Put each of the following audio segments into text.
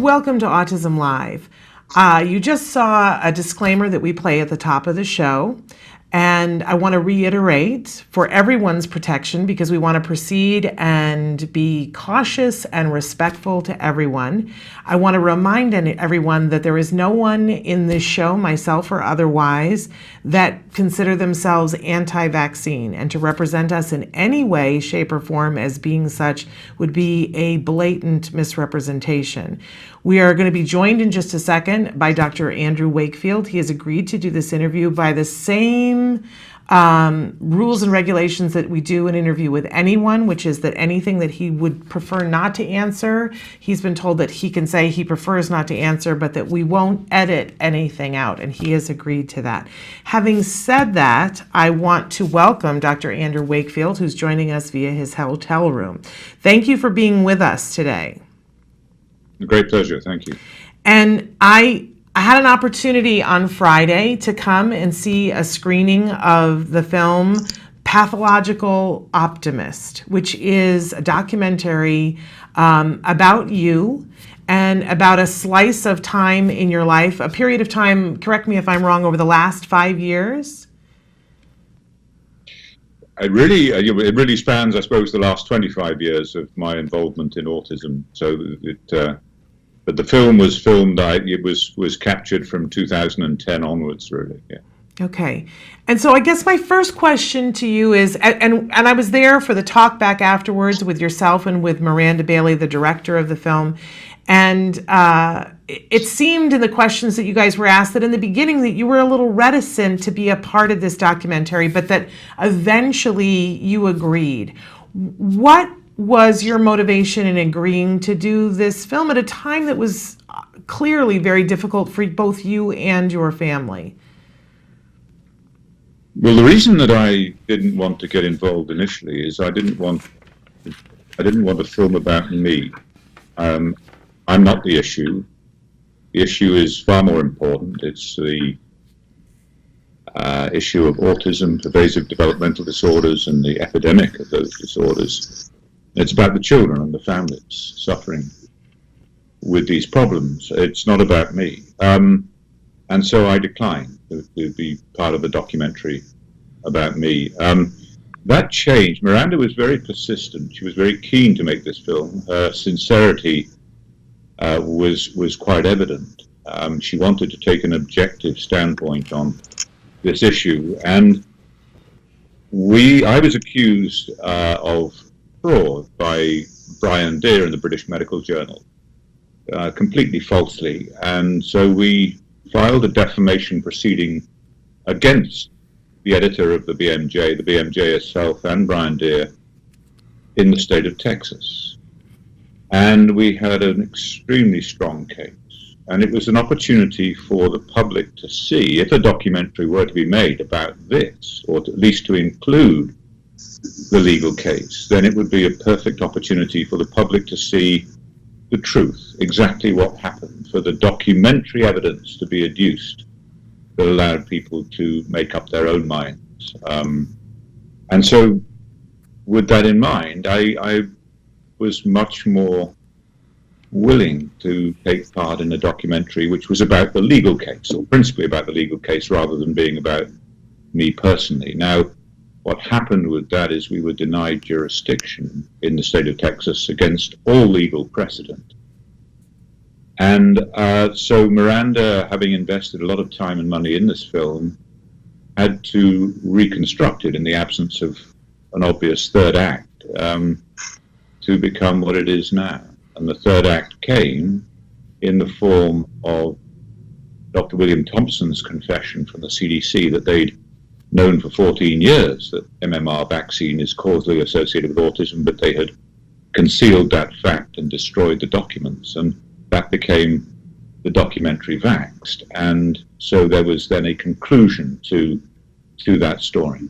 welcome to Autism Live. You just saw a disclaimer that we play at the top of the show. And I want to reiterate, for everyone's protection, because we want to proceed and be cautious and respectful to everyone, I want to remind everyone that there is no one in this show, myself or otherwise, that consider themselves anti-vaccine. And to represent us in any way, shape, or form as being such would be a blatant misrepresentation. We are going to be joined in just a second by Dr. Andrew Wakefield. He has agreed to do this interview by the same rules and regulations that we do an interview with anyone, which is that anything that he would prefer not to answer, he's been told that he can say he prefers not to answer, but that we won't edit anything out, and he has agreed to that. Having said that, I want to welcome Dr. Andrew Wakefield, who's joining us via his hotel room. Thank you for being with us today. A great pleasure. Thank you. And I had an opportunity on Friday to come and see a screening of the film Pathological Optimist, which is a documentary about you and about a slice of time in your life, a period of time, correct me if I'm wrong, over the last 5 years? It really spans, I suppose, the last 25 years of my involvement in autism. But the film was filmed, it was captured from 2010 onwards, really. Yeah. Okay. And so I guess my first question to you is, and I was there for the talk back afterwards with yourself and with Miranda Bailey, the director of the film, and it seemed in the questions that you guys were asked that in the beginning that you were a little reticent to be a part of this documentary, but that eventually you agreed. What was your motivation in agreeing to do this film at a time that was clearly very difficult for both you and your family? Well, the reason that I didn't want to get involved initially is I didn't want a film about me. I'm not the issue. The issue is far more important. It's the issue of autism, pervasive developmental disorders, and the epidemic of those disorders. It's about the children and the families suffering with these problems. It's not about me. And so I declined to be part of a documentary about me. That changed. Miranda was very persistent. She was very keen to make this film. Her sincerity was quite evident. She wanted to take an objective standpoint on this issue. And I was accused of fraud by Brian Deere in the British Medical Journal, completely falsely. And so we filed a defamation proceeding against the editor of the BMJ itself, and Brian Deere in the state of Texas. And we had an extremely strong case. And it was an opportunity for the public to see, if a documentary were to be made about this, or at least to include the legal case, then it would be a perfect opportunity for the public to see the truth, exactly what happened, for the documentary evidence to be adduced that allowed people to make up their own minds. And so with that in mind, I was much more willing to take part in a documentary which was about the legal case, or principally about the legal case, rather than being about me personally. Now, what happened with that is we were denied jurisdiction in the state of Texas against all legal precedent. And so Miranda, having invested a lot of time and money in this film, had to reconstruct it in the absence of an obvious third act to become what it is now. And the third act came in the form of Dr. William Thompson's confession from the CDC that they'd known for 14 years that MMR vaccine is causally associated with autism, but they had concealed that fact and destroyed the documents. And that became the documentary Vaxxed. And so there was then a conclusion to that story.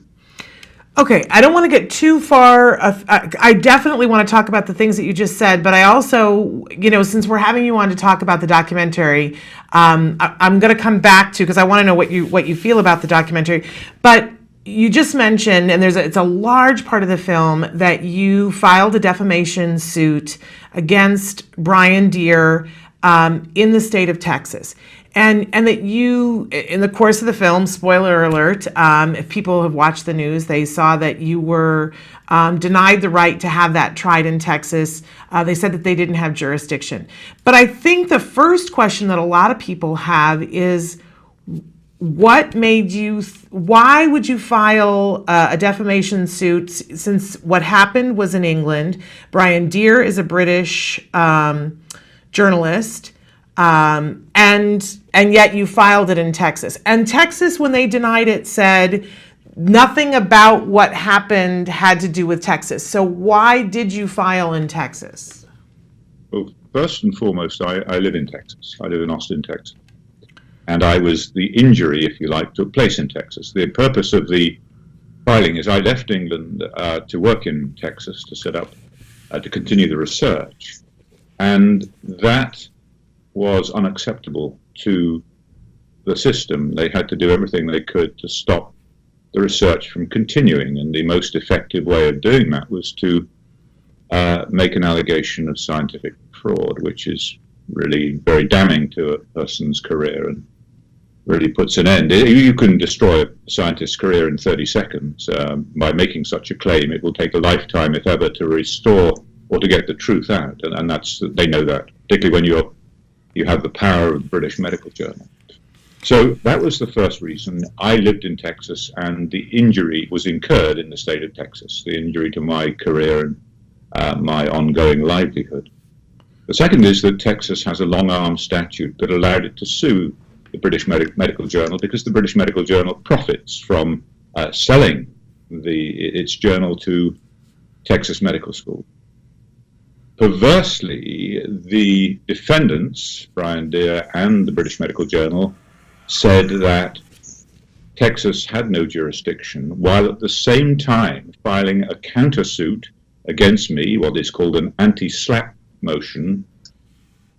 Okay, I don't want to get too far. I definitely want to talk about the things that you just said, but I also, since we're having you on to talk about the documentary, I'm going to come back to, because I want to know what you feel about the documentary. But you just mentioned, and it's a large part of the film, that you filed a defamation suit against Brian Deere in the state of Texas. And that you, in the course of the film, spoiler alert, if people have watched the news, they saw that you were denied the right to have that tried in Texas. They said that they didn't have jurisdiction. But I think the first question that a lot of people have is, what made you, why would you file a defamation suit since what happened was in England? Brian Deer is a British journalist. And yet you filed it in Texas. And Texas, when they denied it, said nothing about what happened had to do with Texas. So why did you file in Texas? Well, first and foremost, I live in Texas. I live in Austin, Texas. And the injury, if you like, took place in Texas. The purpose of the filing is I left England to work in Texas to set up, to continue the research. And that was unacceptable to the system. They had to do everything they could to stop the research from continuing, and the most effective way of doing that was to make an allegation of scientific fraud, which is really very damning to a person's career and really puts an end. You can destroy a scientist's career in 30 seconds by making such a claim. It will take a lifetime, if ever, to restore or to get the truth out, and they know that, particularly when you have the power of the British Medical Journal. So that was the first reason. I lived in Texas, and the injury was incurred in the state of Texas, the injury to my career and my ongoing livelihood. The second is that Texas has a long-arm statute that allowed it to sue the British Medical Journal because the British Medical Journal profits from selling its journal to Texas Medical School. Perversely, the defendants, Brian Deer and the British Medical Journal, said that Texas had no jurisdiction, while at the same time filing a countersuit against me, what is called an anti-SLAPP motion,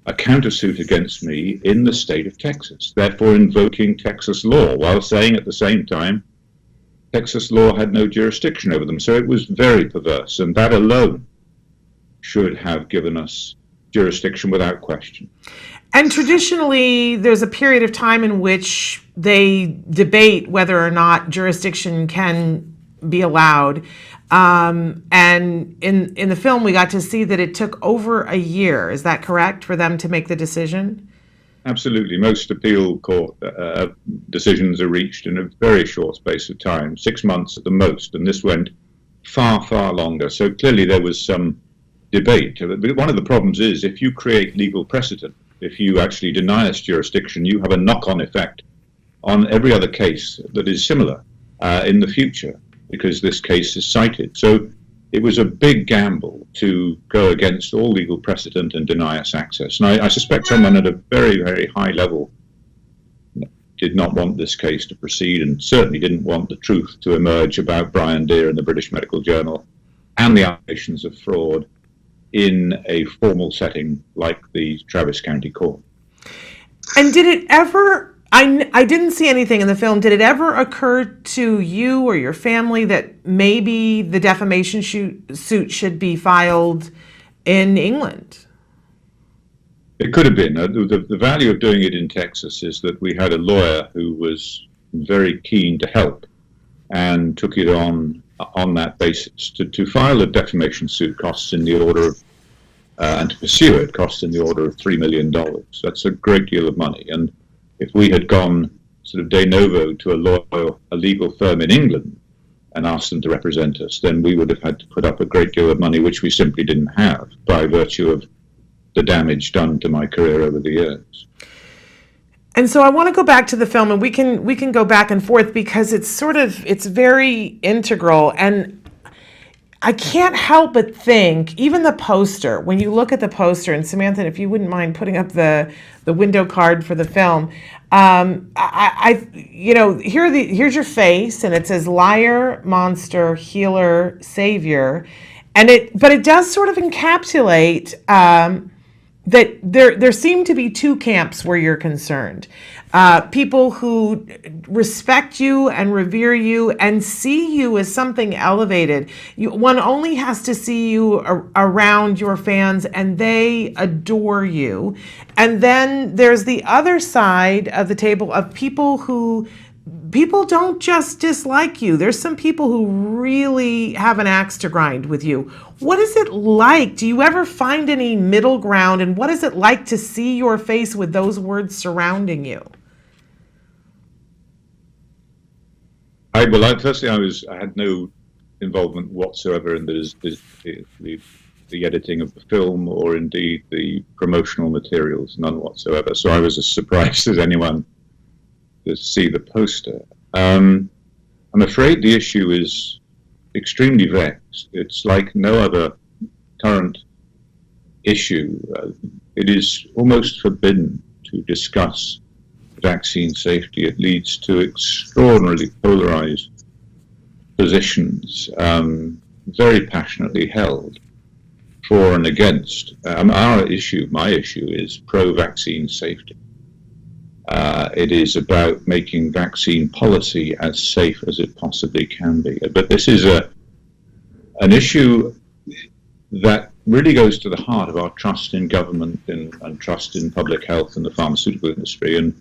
a countersuit against me in the state of Texas, therefore invoking Texas law, while saying at the same time Texas law had no jurisdiction over them. So it was very perverse, and that alone should have given us jurisdiction without question. And traditionally, there's a period of time in which they debate whether or not jurisdiction can be allowed. And in the film, we got to see that it took over a year. Is that correct, for them to make the decision? Absolutely. Most appeal court decisions are reached in a very short space of time, 6 months at the most, and this went far, far longer. So clearly there was some debate. But one of the problems is if you create legal precedent, if you actually deny us jurisdiction, you have a knock-on effect on every other case that is similar in the future, because this case is cited. So it was a big gamble to go against all legal precedent and deny us access. And I suspect someone at a very, very high level did not want this case to proceed, and certainly didn't want the truth to emerge about Brian Deer and the British Medical Journal and the allegations of fraud in a formal setting like the Travis County Court. And did it ever, I didn't see anything in the film, did it ever occur to you or your family that maybe the defamation suit should be filed in England? It could have been. The value of doing it in Texas is that we had a lawyer who was very keen to help and took it on that basis. To file a defamation suit costs in the order of, and to pursue it costs in the order of $3 million. That's a great deal of money. And if we had gone sort of de novo to a legal firm in England and asked them to represent us, then we would have had to put up a great deal of money, which we simply didn't have by virtue of the damage done to my career over the years. And so I want to go back to the film, and we can go back and forth because it's very integral. And I can't help but think, even the poster, when you look at the poster, and Samantha, if you wouldn't mind putting up the window card for the film, here's your face, and it says liar, monster, healer, savior, but it does sort of encapsulate that there seem to be two camps where you're concerned. People who respect you and revere you and see you as something elevated. One only has to see you around your fans and they adore you. And then there's the other side of the table of people don't just dislike you. There's some people who really have an axe to grind with you. What is it like? Do you ever find any middle ground? And what is it like to see your face with those words surrounding you? Firstly, I had no involvement whatsoever in the editing of the film, or indeed the promotional materials, none whatsoever. So I was as surprised as anyone to see the poster. I'm afraid the issue is extremely vexed. It's like no other current issue. It is almost forbidden to discuss vaccine safety. It leads to extraordinarily polarized positions, very passionately held, for and against. My issue is pro-vaccine safety. It is about making vaccine policy as safe as it possibly can be. But this is an issue that really goes to the heart of our trust in government and trust in public health and the pharmaceutical industry. And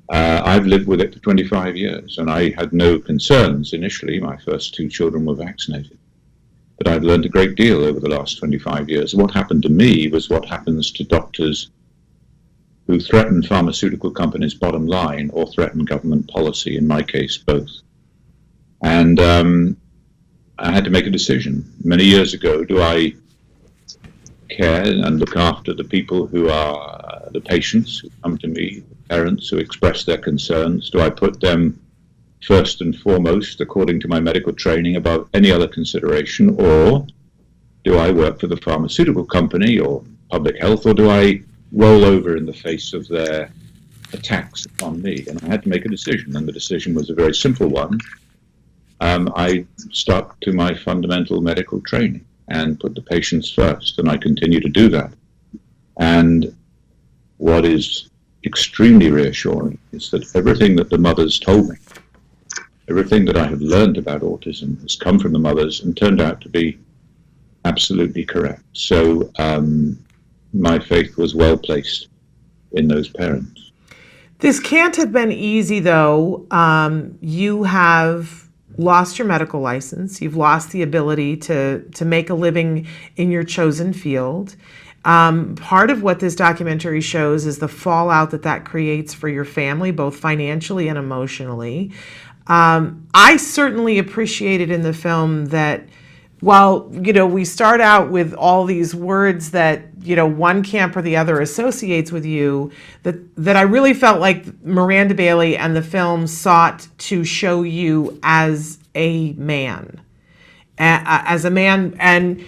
I've lived with it for 25 years, and I had no concerns initially. My first two children were vaccinated. But I've learned a great deal over the last 25 years. What happened to me was what happens to doctors who threaten pharmaceutical companies' bottom line or threaten government policy, in my case, both. And I had to make a decision many years ago. Do I care and look after the people who are the patients who come to me, parents who express their concerns? Do I put them first and foremost, according to my medical training, above any other consideration? Or do I work for the pharmaceutical company or public health, or do I roll over in the face of their attacks upon me? And I had to make a decision, and the decision was a very simple one. I stuck to my fundamental medical training and put the patients first, and I continue to do that. And what is extremely reassuring is that everything that the mothers told me, everything that I have learned about autism, has come from the mothers and turned out to be absolutely correct. So my faith was well placed in those parents. This can't have been easy, though. You have lost your medical license. You've lost the ability to make a living in your chosen field. Part of what this documentary shows is the fallout that creates for your family, both financially and emotionally. I certainly appreciated in the film that while, we start out with all these words that, one camp or the other associates with you, that I really felt like Miranda Bailey and the film sought to show you as a man, and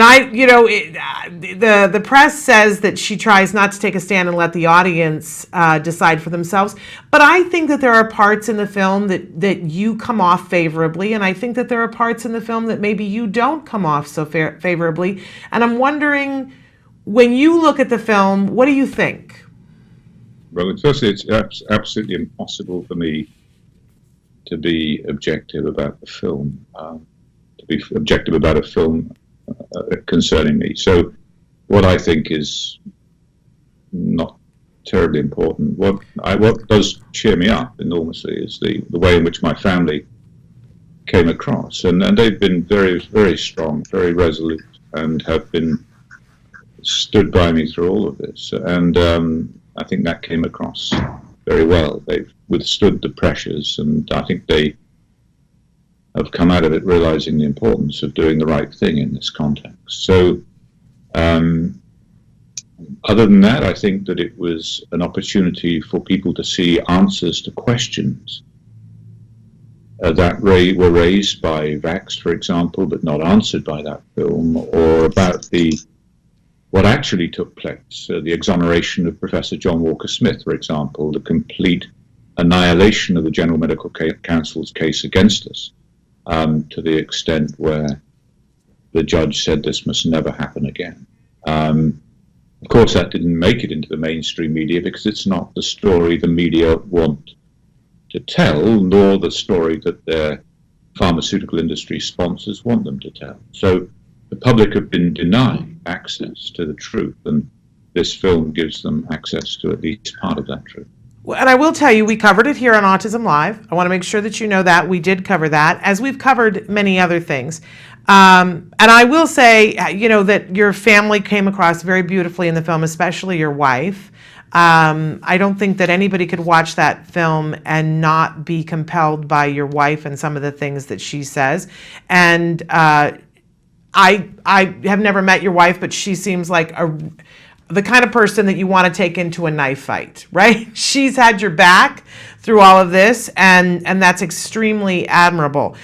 I, the press says that she tries not to take a stand and let the audience decide for themselves. But I think that there are parts in the film that you come off favorably, and I think that there are parts in the film that maybe you don't come off so favorably. And I'm wondering, when you look at the film, what do you think? Well, firstly, it's absolutely impossible for me to be objective about the film, concerning me. So what I think is not terribly important. What does cheer me up enormously is the way in which my family came across. And they've been very, very strong, very resolute, and have been stood by me through all of this. And I think that came across very well. They've withstood the pressures, and I think they have come out of it realizing the importance of doing the right thing in this context. So other than that, I think that it was an opportunity for people to see answers to questions that were raised by Vax, for example, but not answered by that film, or about what actually took place, the exoneration of Professor John Walker-Smith, for example, the complete annihilation of the General Medical Council's case against us, to the extent where the judge said this must never happen again. Of course, that didn't make it into the mainstream media because it's not the story the media want to tell, nor the story that their pharmaceutical industry sponsors want them to tell. So the public have been denied access to the truth, and this film gives them access to at least part of that truth. Well, and I will tell you, we covered it here on Autism Live. I want to make sure that you know that. We did cover that, as we've covered many other things. And I will say, that your family came across very beautifully in the film, especially your wife. I don't think that anybody could watch that film and not be compelled by your wife and some of the things that she says. And I have never met your wife, but she seems like the kind of person that you want to take into a knife fight, right? She's had your back through all of this, and that's extremely admirable.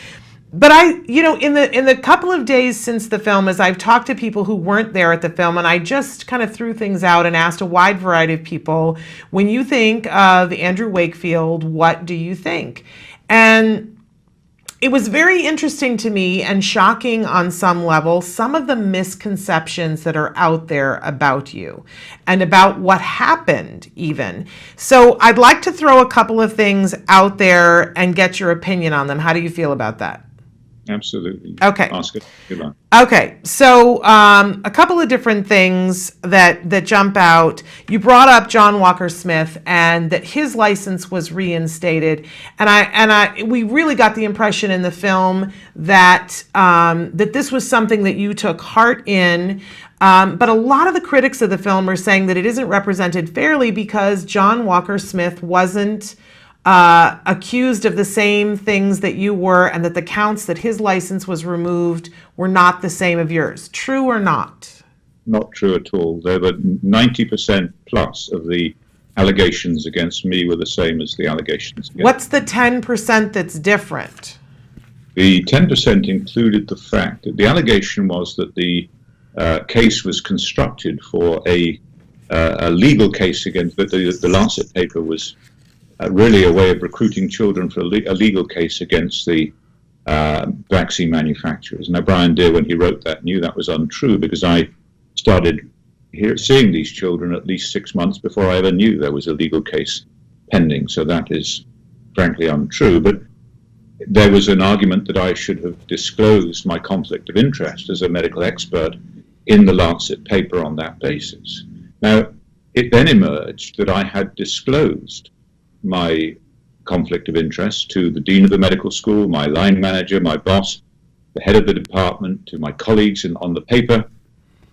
But in the couple of days since the film, as I've talked to people who weren't there at the film, and I just kind of threw things out and asked a wide variety of people, when you think of Andrew Wakefield, what do you think? And it was very interesting to me and shocking on some level, some of the misconceptions that are out there about you and about what happened even. So I'd like to throw a couple of things out there and get your opinion on them. How do you feel about that? Absolutely. Okay. Ask it. Good luck. Okay, so a couple of different things that jump out. You brought up John Walker Smith and that his license was reinstated, and we really got the impression in the film that that this was something that you took heart in. But a lot of the critics of the film are saying that it isn't represented fairly because John Walker Smith wasn't accused of the same things that you were, and that the counts that his license was removed were not the same of yours. True or not? Not true at all. There were 90% plus of the allegations against me were the same as the allegations against What's the 10% that's different? The 10% included the fact that the allegation was that the case was constructed for a legal case against the Lancet paper was really a way of recruiting children for a legal case against the vaccine manufacturers. Now, Brian Deere, when he wrote that, knew that was untrue because I started seeing these children at least 6 months before I ever knew there was a legal case pending. So that is frankly untrue. But there was an argument that I should have disclosed my conflict of interest as a medical expert in the Lancet paper on that basis. Now, it then emerged that I had disclosed my conflict of interest to the dean of the medical school, my line manager, my boss, the head of the department, to my colleagues on the paper,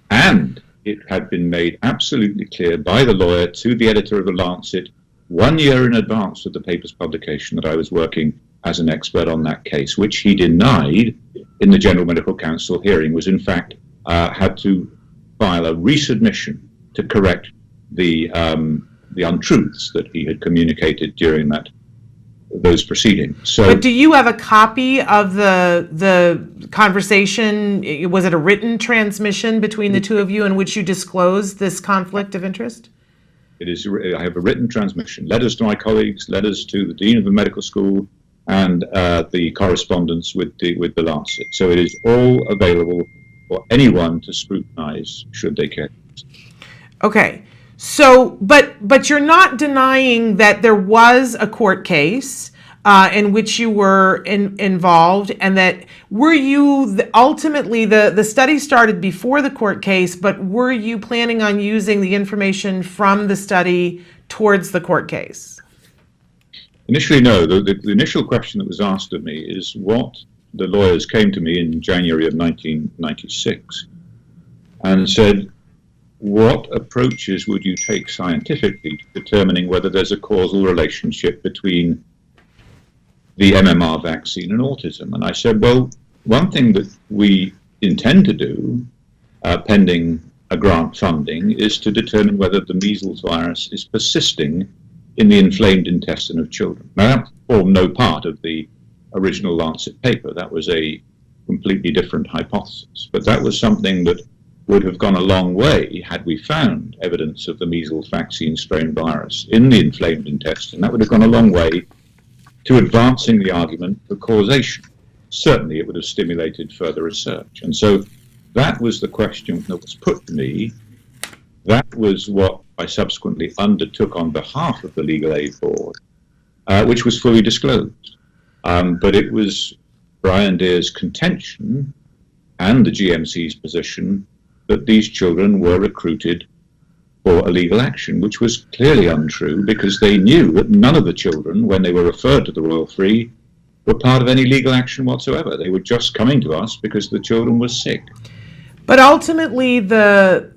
and it had been made absolutely clear by the lawyer to the editor of the Lancet 1 year in advance of the paper's publication that I was working as an expert on that case, which he denied in the General Medical Council hearing, was in fact had to file a resubmission to correct the untruths that he had communicated during those proceedings. So, but do you have a copy of the conversation? Was it a written transmission between the two of you in which you disclosed this conflict of interest? It is. I have a written transmission, letters to my colleagues, letters to the dean of the medical school, and the correspondence with the Lancet. So it is all available for anyone to scrutinize should they care. Okay. So, but you're not denying that there was a court case in which you were involved, and that were you ultimately the study started before the court case, but were you planning on using the information from the study towards the court case? Initially, no. The initial question that was asked of me is what the lawyers came to me in January of 1996 and said, what approaches would you take scientifically to determining whether there's a causal relationship between the MMR vaccine and autism? And I said, well, one thing that we intend to do, pending a grant funding, is to determine whether the measles virus is persisting in the inflamed intestine of children. Now, that formed no part of the original Lancet paper. That was a completely different hypothesis. But that was something that would have gone a long way had we found evidence of the measles vaccine strain virus in the inflamed intestine. That would have gone a long way to advancing the argument for causation. Certainly, it would have stimulated further research. And so that was the question that was put to me That was what I subsequently undertook on behalf of the Legal Aid Board, which was fully disclosed. But it was Brian Deer's contention and the GMC's position that these children were recruited for illegal action, which was clearly untrue because they knew that none of the children, when they were referred to the Royal Free, were part of any legal action whatsoever. They were just coming to us because the children were sick. But ultimately, the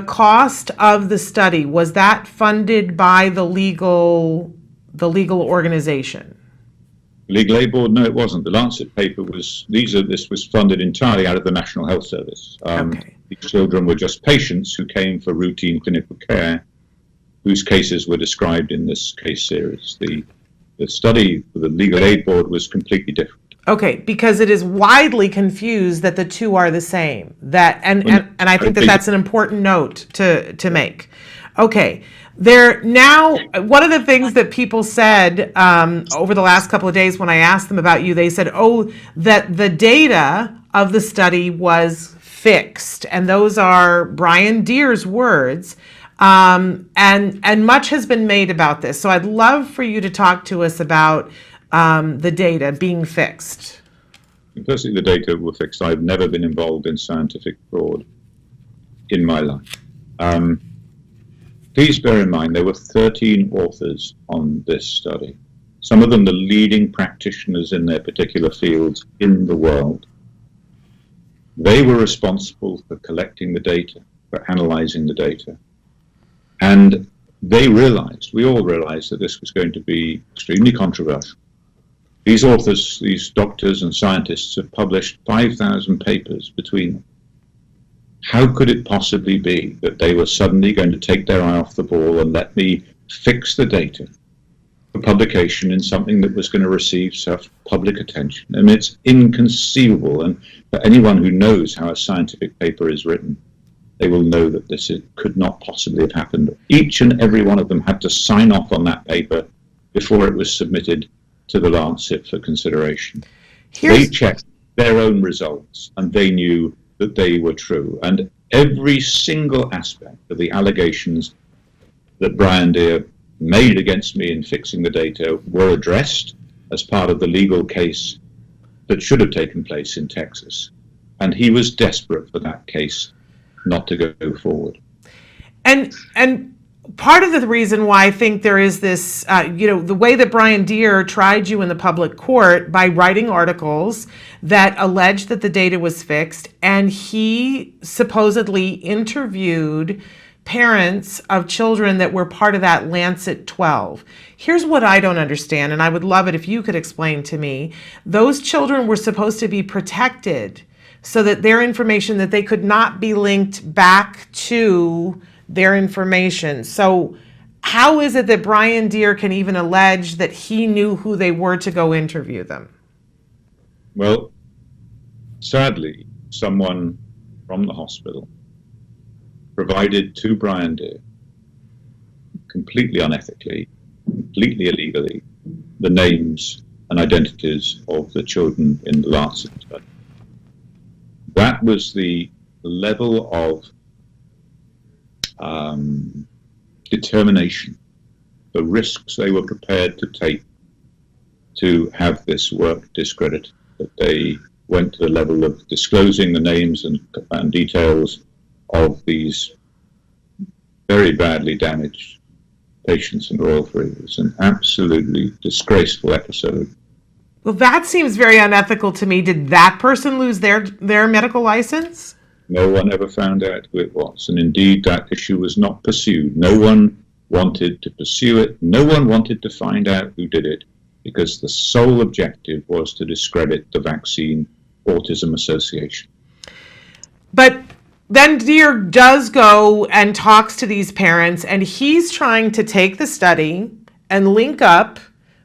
cost of the study, was that funded by the legal organization? Legal Aid Board? No, it wasn't. The Lancet paper was, this was funded entirely out of the National Health Service. Okay. These children were just patients who came for routine clinical care, whose cases were described in this case series. The study for the Legal Aid Board was completely different. Okay, because it is widely confused that the two are the same. And I think that's an important note to make. Okay. Now, one of the things that people said over the last couple of days when I asked them about you, they said, that the data of the study was fixed. And those are Brian Deer's words. And much has been made about this. So I'd love for you to talk to us about the data being fixed. Firstly, the data were fixed. I've never been involved in scientific fraud in my life. Please bear in mind there were 13 authors on this study, some of them the leading practitioners in their particular fields in the world. They were responsible for collecting the data, for analyzing the data. And they realized, we all realized, that this was going to be extremely controversial. These authors, these doctors and scientists have published 5,000 papers between them. How could it possibly be that they were suddenly going to take their eye off the ball and let me fix the data for publication in something that was going to receive such public attention? I mean, it's inconceivable. And for anyone who knows how a scientific paper is written, they will know that this could not possibly have happened. Each and every one of them had to sign off on that paper before it was submitted to the Lancet for consideration. They checked their own results and they knew that they were true. And every single aspect of the allegations that Brian Deer made against me in fixing the data were addressed as part of the legal case that should have taken place in Texas. And he was desperate for that case not to go forward. And part of the reason why I think there is this, the way that Brian Deer tried you in the public court by writing articles that alleged that the data was fixed, and he supposedly interviewed parents of children that were part of that Lancet 12. Here's what I don't understand, and I would love it if you could explain to me. Those children were supposed to be protected so that their information, that they could not be linked back to their information. So how is it that Brian Deer can even allege that he knew who they were to go interview them? Well, sadly, someone from the hospital provided to Brian Deer, completely unethically, completely illegally, the names and identities of the children in the Lancet study. That was the level of determination, the risks they were prepared to take to have this work discredited, that they went to the level of disclosing the names and details of these very badly damaged patients in Royal Free. It was an absolutely disgraceful episode. Well, that seems very unethical to me. Did that person lose their medical license? No one ever found out who it was, and indeed that issue was not pursued. No one wanted to pursue it. No one wanted to find out who did it, because the sole objective was to discredit the Vaccine Autism Association. But then Deer does go and talks to these parents, and he's trying to take the study and link up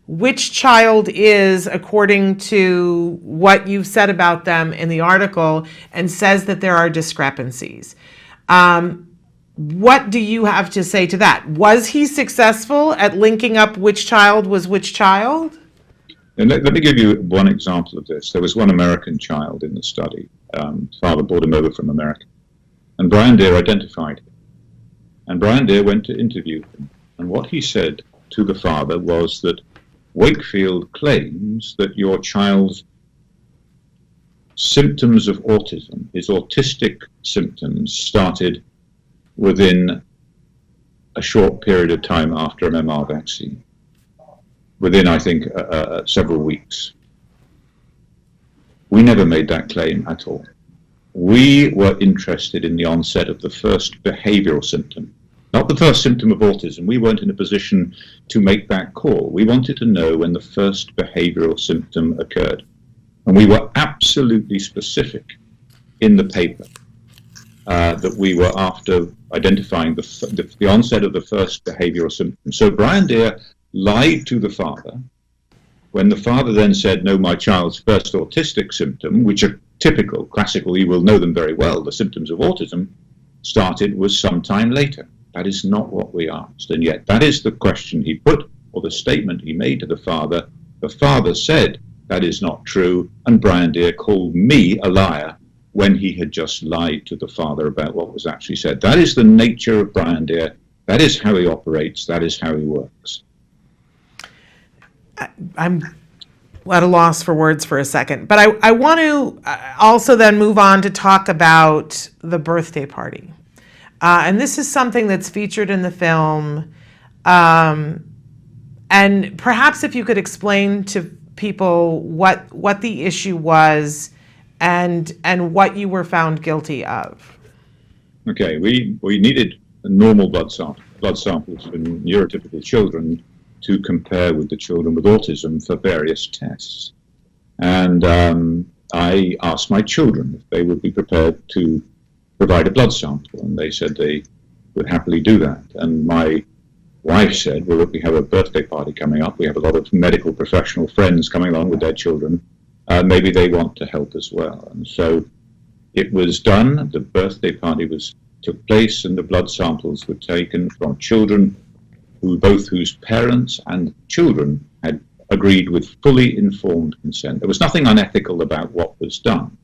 which child is according to what you've said about them in the article, and says that there are discrepancies. What do you have to say to that? Was he successful at linking up which child was which child? And let me give you one example of this. There was one American child in the study. Father brought him over from America. And Brian Deer identified him. And Brian Deere went to interview him. And what he said to the father was that Wakefield claims that your child's symptoms of autism, his autistic symptoms, started within a short period of time after MMR vaccine, within, I think, several weeks. We never made that claim at all. We were interested in the onset of the first behavioral symptom, not the first symptom of autism. We weren't in a position to make that call. We wanted to know when the first behavioral symptom occurred. And we were absolutely specific in the paper that we were after identifying the onset of the first behavioral symptom. So Brian Deere lied to the father when the father then said, no, my child's first autistic symptom, which are typical, classical, you will know them very well, the symptoms of autism, started was sometime later. That is not what we asked. And yet that is the question he put, or the statement he made to the father. The father said, that is not true, and Brian Deere called me a liar when he had just lied to the father about what was actually said. That is the nature of Brian Deere. That is how he operates. That is how he works. I'm at a loss for words for a second, but I want to also then move on to talk about the birthday party. And this is something that's featured in the film. And perhaps if you could explain to people what the issue was and what you were found guilty of. Okay, we needed normal blood samples from neurotypical children to compare with the children with autism for various tests. And I asked my children if they would be prepared to provide a blood sample, and they said they would happily do that. And my wife said, well, look, we have a birthday party coming up. We have a lot of medical professional friends coming along with their children. Maybe they want to help as well. And so it was done. The birthday party took place, and the blood samples were taken from children whose parents and children had agreed with fully informed consent. There was nothing unethical about what was done.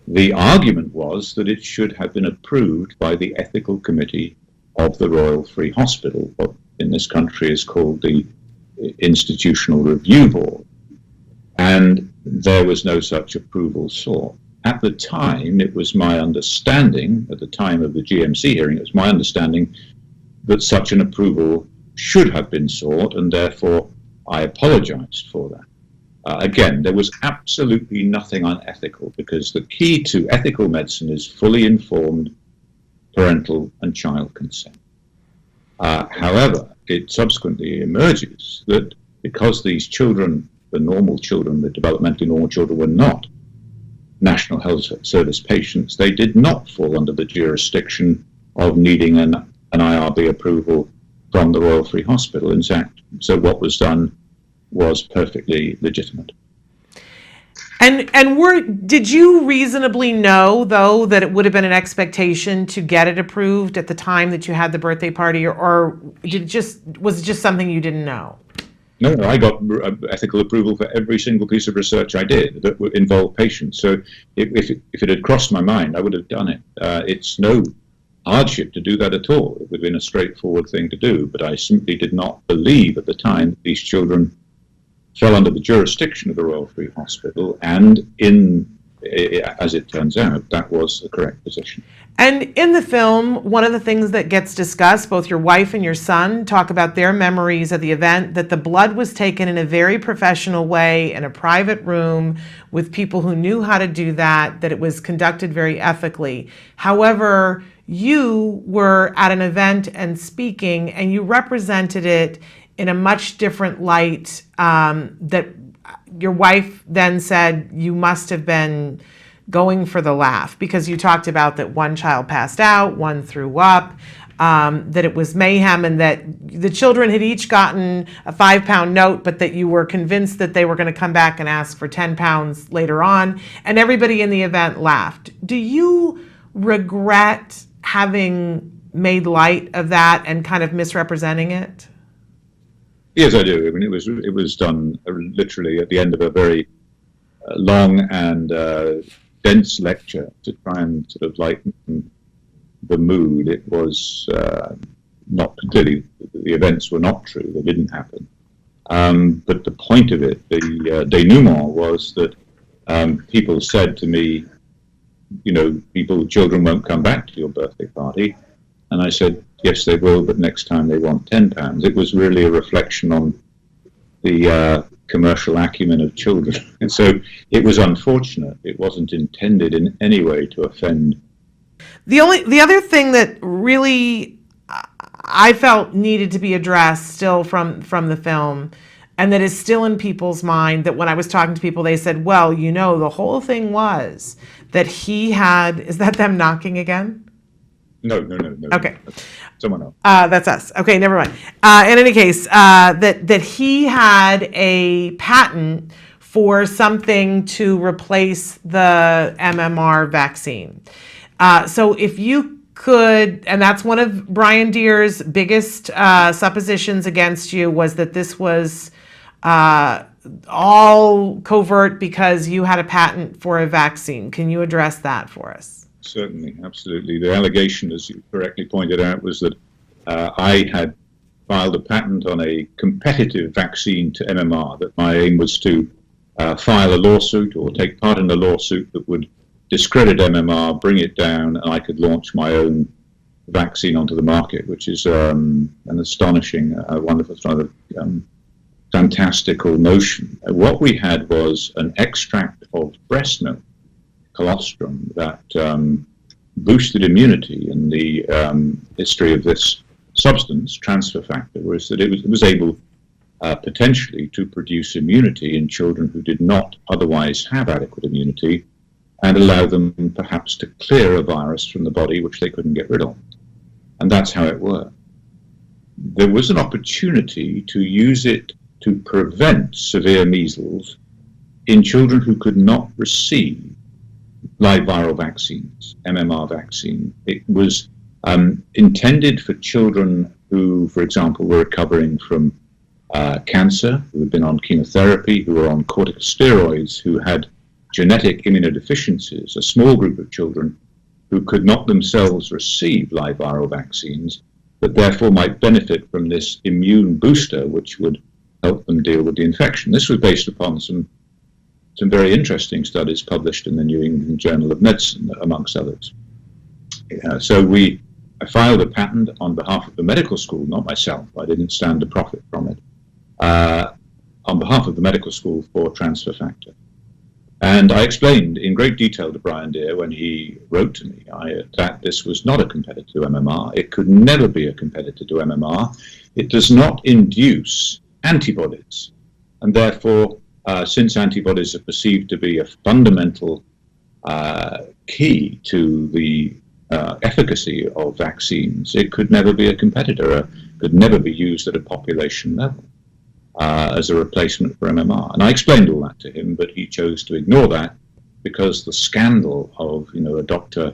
The argument was that it should have been approved by the ethical committee of the Royal Free Hospital, what in this country is called the Institutional Review Board. And there was no such approval sought. At the time, it was my understanding, at the time of the GMC hearing, it was my understanding that such an approval should have been sought, and therefore I apologized for that. Again, there was absolutely nothing unethical, because the key to ethical medicine is fully informed parental and child consent. However, it subsequently emerges that because these children, the normal children, the developmentally normal children, were not National Health Service patients, they did not fall under the jurisdiction of needing an IRB approval from the Royal Free Hospital. In fact, so what was done was perfectly legitimate. And did you reasonably know, though, that it would have been an expectation to get it approved at the time that you had the birthday party, or was it just something you didn't know? No, I got ethical approval for every single piece of research I did that involved patients. So if it had crossed my mind, I would have done it. It's no hardship to do that at all. It would have been a straightforward thing to do, but I simply did not believe at the time that these children fell under the jurisdiction of the Royal Free Hospital, and as it turns out, that was the correct position. And in the film, one of the things that gets discussed, both your wife and your son talk about their memories of the event, that the blood was taken in a very professional way in a private room with people who knew how to do that it was conducted very ethically. However, you were at an event and speaking, and you represented it in a much different light, that your wife then said you must have been going for the laugh, because you talked about that one child passed out, one threw up, that it was mayhem, and that the children had each gotten a 5-pound note, but that you were convinced that they were going to come back and ask for 10 pounds later on, and everybody in the event laughed. Do you regret having made light of that and kind of misrepresenting it? Yes, I do. I mean, it was done literally at the end of a very long and dense lecture to try and sort of lighten the mood. It was not clearly, the events were not true, they didn't happen. But the point of it, the denouement, was that people said to me, children won't come back to your birthday party. And I said, yes, they will, but next time they want £10. It was really a reflection on the commercial acumen of children. And so it was unfortunate. It wasn't intended in any way to offend. The other thing that really I felt needed to be addressed still from the film, and that is still in people's mind, that when I was talking to people, they said, well, the whole thing was that he had, is that them knocking again? No. Okay. Someone else. That's us. Okay, never mind. In any case, that he had a patent for something to replace the MMR vaccine. So if you could, and that's one of Brian Deere's biggest suppositions against you, was that this was all covert because you had a patent for a vaccine. Can you address that for us? Certainly, absolutely. The allegation, as you correctly pointed out, was that I had filed a patent on a competitive vaccine to MMR, that my aim was to file a lawsuit or take part in a lawsuit that would discredit MMR, bring it down, and I could launch my own vaccine onto the market, which is an astonishing, wonderful, rather fantastical notion. What we had was an extract of breast milk, colostrum, that boosted immunity. In the history of this substance, transfer factor, was that it was able potentially to produce immunity in children who did not otherwise have adequate immunity, and allow them perhaps to clear a virus from the body which they couldn't get rid of. And that's how it worked. There was an opportunity to use it to prevent severe measles in children who could not receive live viral vaccines, MMR vaccine. It was intended for children who, for example, were recovering from cancer, who had been on chemotherapy, who were on corticosteroids, who had genetic immunodeficiencies, a small group of children who could not themselves receive live viral vaccines, but therefore might benefit from this immune booster, which would help them deal with the infection. This was based upon some very interesting studies published in the New England Journal of Medicine, amongst others. So I filed a patent on behalf of the medical school, not myself. I didn't stand to profit from it. On behalf of the medical school for transfer factor. And I explained in great detail to Brian Deere when he wrote to me that this was not a competitor to MMR. It could never be a competitor to MMR. It does not induce antibodies. And therefore, since antibodies are perceived to be a fundamental key to the efficacy of vaccines, it could never be a competitor, could never be used at a population level as a replacement for MMR. And I explained all that to him, but he chose to ignore that because the scandal of a doctor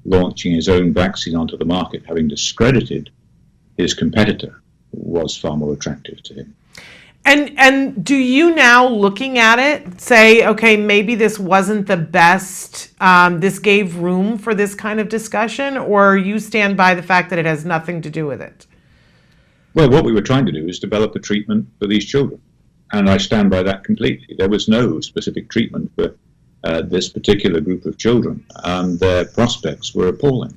launching his own vaccine onto the market, having discredited his competitor, was far more attractive to him. And do you now, looking at it, say, okay, maybe this wasn't the best, this gave room for this kind of discussion, or you stand by the fact that it has nothing to do with it? Well, what we were trying to do is develop a treatment for these children, and I stand by that completely. There was no specific treatment for this particular group of children, and their prospects were appalling,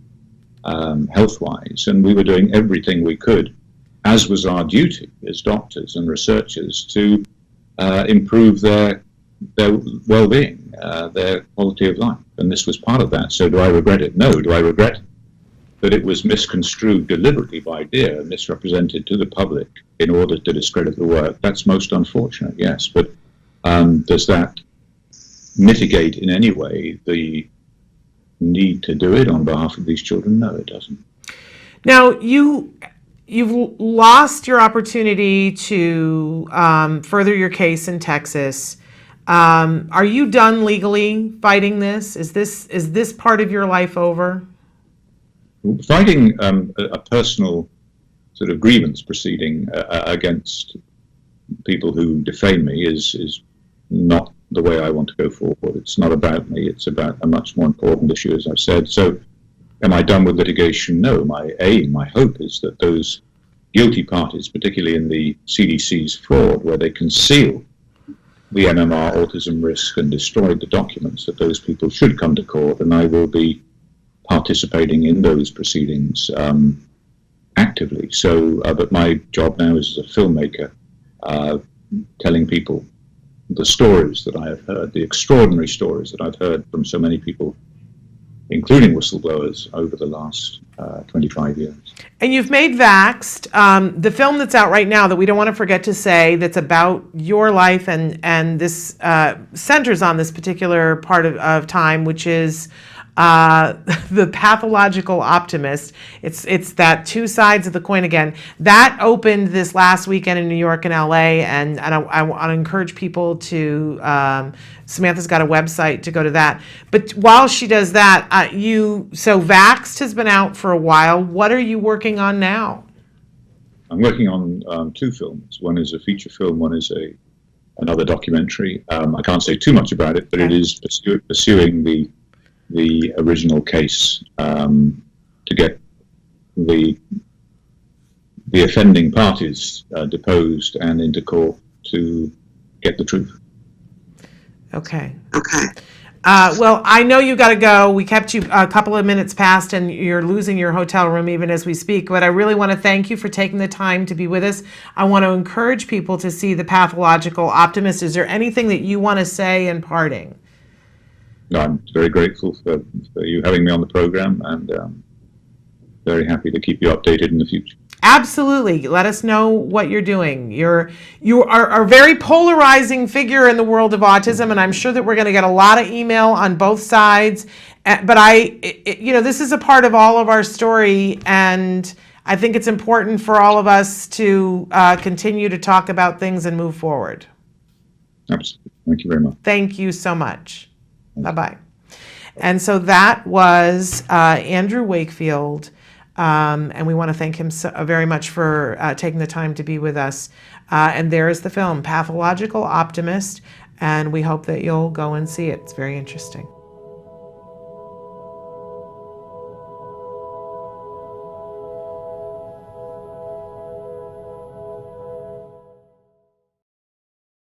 health-wise, and we were doing everything we could, as was our duty as doctors and researchers, to improve their well-being, their quality of life. And this was part of that. So do I regret it? No. Do I regret that it was misconstrued deliberately by Deere, misrepresented to the public in order to discredit the work? That's most unfortunate, yes. But does that mitigate in any way the need to do it on behalf of these children? No, it doesn't. Now, You've lost your opportunity to further your case in Texas. Are you done legally fighting this? Is this part of your life over? Fighting a personal sort of grievance proceeding against people who defame me is not the way I want to go forward. It's not about me. It's about a much more important issue, as I've said. So Am I done with litigation? No. My aim, my hope is that those guilty parties, particularly in the CDC's fraud, where they conceal the MMR autism risk and destroyed the documents, that those people should come to court, and I will be participating in those proceedings actively. So, but my job now is as a filmmaker, telling people the stories that I have heard, the extraordinary stories that I've heard from so many people, including whistleblowers, over the last 25 years. And you've made Vaxxed, the film that's out right now that we don't want to forget to say, that's about your life and this centers on this particular part of time, which is the Pathological Optimist. It's that two sides of the coin again. That opened this last weekend in New York and LA, and I want to encourage people to, Samantha's got a website to go to that. But while she does that, so Vaxxed has been out for a while. What are you working on now? I'm working on two films. One is a feature film, one is another documentary. I can't say too much about it, but okay. It is pursuing the original case to get the offending parties deposed and into court to get the truth. Okay. Well, I know you got to go. We kept you a couple of minutes past, and you're losing your hotel room even as we speak. But I really want to thank you for taking the time to be with us. I want to encourage people to see the Pathological Optimist. Is there anything that you want to say in parting? No, I'm very grateful for you having me on the program, and very happy to keep you updated in the future. Absolutely. Let us know what you're doing. You are a very polarizing figure in the world of autism, and I'm sure that we're going to get a lot of email on both sides. But this is a part of all of our story, and I think it's important for all of us to continue to talk about things and move forward. Absolutely. Thank you very much. Thank you so much. Bye-bye. And so that was Andrew Wakefield. And we want to thank him very much for taking the time to be with us. And there is the film, Pathological Optimist, and we hope that you'll go and see it. It's very interesting.